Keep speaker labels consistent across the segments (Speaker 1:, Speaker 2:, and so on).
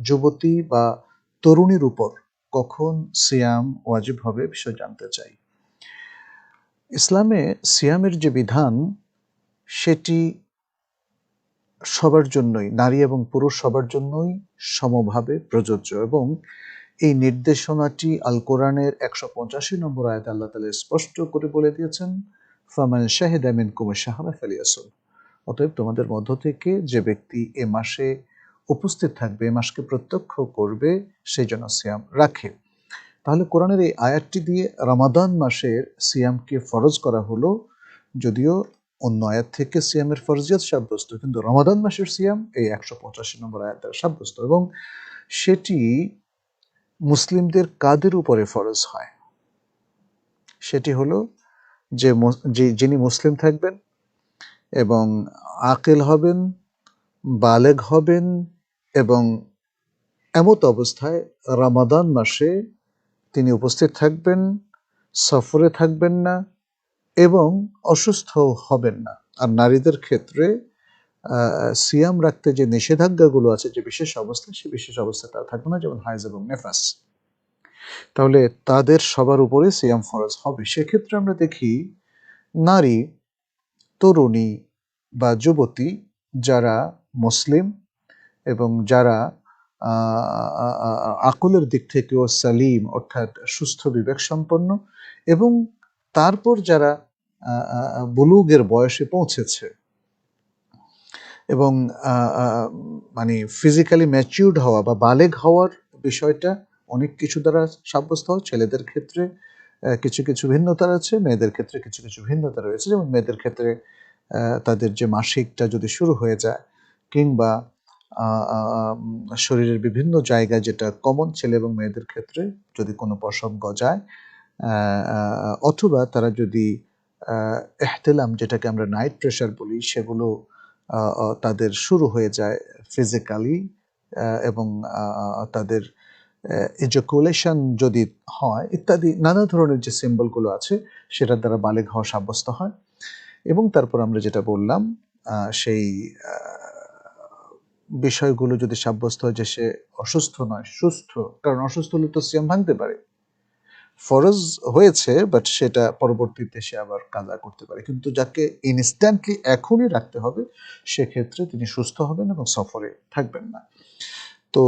Speaker 1: যুবতী বা তরুণীর উপর কখন সিয়াম ওয়াজিব হবে বিষয় জানতে চাই। ইসলামে সিয়ামের যে বিধান সেটি সবার জন্যই, নারী এবং পুরুষ সবার জন্যই সমভাবে প্রযোজ্য, এবং এই নির্দেশনাটি আল কোরআনের 185 নম্বর আয়াতে আল্লাহ তাআলা স্পষ্ট করে বলে দিয়েছেন, ফামান শাহিদা মিনকুম আশ-শাহরা ফালিয়াসুম। অতএব তোমাদের মধ্য থেকে যে ব্যক্তি এ মাসে উপস্থিত থাকবে, এ মাসকে প্রত্যক্ষ করবে, সেই জন্য সিয়াম রাখে। তাহলে কোরআনের এই আয়াতটি দিয়ে রমাদান মাসের সিয়ামকে ফরজ করা হলো, যদিও অন্য আয়াত থেকে সিয়ামের ফরজিয়ত সাব্যস্ত, কিন্তু রমাদান মাসের সিয়াম এই 185 নম্বর আয়াত দ্বারা সাব্যস্ত, এবং সেটি মুসলিমদের কাদের উপরে ফরজ হয়? সেটি হলো যিনি মুসলিম থাকবেন এবং আকিল হবেন, বালেগ হবেন, এবং এমত অবস্থায় রমাদান মাসে তিনি উপস্থিত থাকবেন, সফরে থাকবেন না এবং অসুস্থ হবেন না। আর নারীদের ক্ষেত্রে সিয়াম রাখতে যে নিষেধাজ্ঞাগুলো আছে, যে বিশেষ অবস্থা, সেই বিশেষ অবস্থা তারা থাকবে না, যেমন হাইজ এবং নেফাস। তাহলে তাদের সবার উপরে সিয়াম ফরজ হবে। সেক্ষেত্রে আমরা দেখি নারী, তরুণী বা যুবতী যারা মুসলিম এবং যারা আকলের দিক থেকেও সালিম, অর্থাৎ সুস্থ বিবেক সম্পন্ন, এবং তারপর যারা বুলুগের বয়সে পৌঁছেছে এবং মানে ফিজিক্যালি ম্যাচিউরড হওয়া বা বালেগ হওয়ার বিষয়টা অনেক কিছু দ্বারা সাব্যস্ত হয়। ছেলেদের ক্ষেত্রে কিছু কিছু ভিন্নতা আছে, মেয়েদের ক্ষেত্রে কিছু কিছু ভিন্নতা রয়েছে। যেমন মেয়েদের ক্ষেত্রে তাদের যে মাসিকটা যদি শুরু হয়ে যায়, কিংবা শরীরের বিভিন্ন জায়গায়, যেটা কমন ছেলে এবং মেয়েদের ক্ষেত্রে, যদি কোনো প্রসব গজায়, অথবা তারা যদি এহতেলাম, যেটাকে আমরা নাইট প্রেশার বলি, সেগুলো তাদের শুরু হয়ে যায় ফিজিক্যালি, এবং তাদের ইজাকুলেশন যদি হয়, ইত্যাদি নানা ধরনের যে সিম্বলগুলো আছে সেটার দ্বারা বালেগ হওয়া সাব্যস্ত হয়। এবং তারপর আমরা যেটা বললাম, সেই বিষয়গুলো যদি সাব্যস্ত হয় যে সে অসুস্থ নয়, সুস্থ, কারণ অসুস্থ হলে তো সিয়াম ভাঙতে পারে। ফরজ হয়েছে, বাট সেটা পরবর্তীতে সে আবার কাজা করতে পারে, কিন্তু যাকে ইনস্ট্যান্টলি এখনই রাখতে হবে, সেক্ষেত্রে তিনি সুস্থ হবেন এবং সফরে থাকবেন না। তো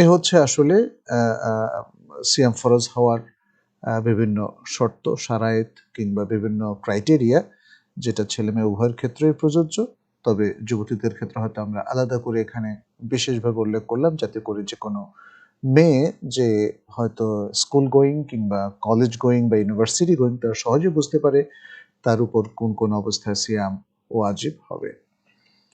Speaker 1: এ হচ্ছে আসলে সিয়াম ফরজ হওয়ার বিভিন্ন শর্ত, শারায়েত কিংবা বিভিন্ন ক্রাইটেরিয়া, যেটা ছেলে মেয়ে উভয়ের ক্ষেত্রেই প্রযোজ্য। তবে যুবতীদের ক্ষেত্রে হয়তো আমরা আলাদা করে এখানে বিশেষভাবে উল্লেখ করলাম, যাতে করে যে কোনো মেয়ে যে হয়তো স্কুল গোয়িং কিংবা কলেজ গোয়িং বা ইউনিভার্সিটি গোয়িং, তারা সহজে বুঝতে পারে তার উপর কোন কোন অবস্থায় সিয়াম ওয়াজিব হবে।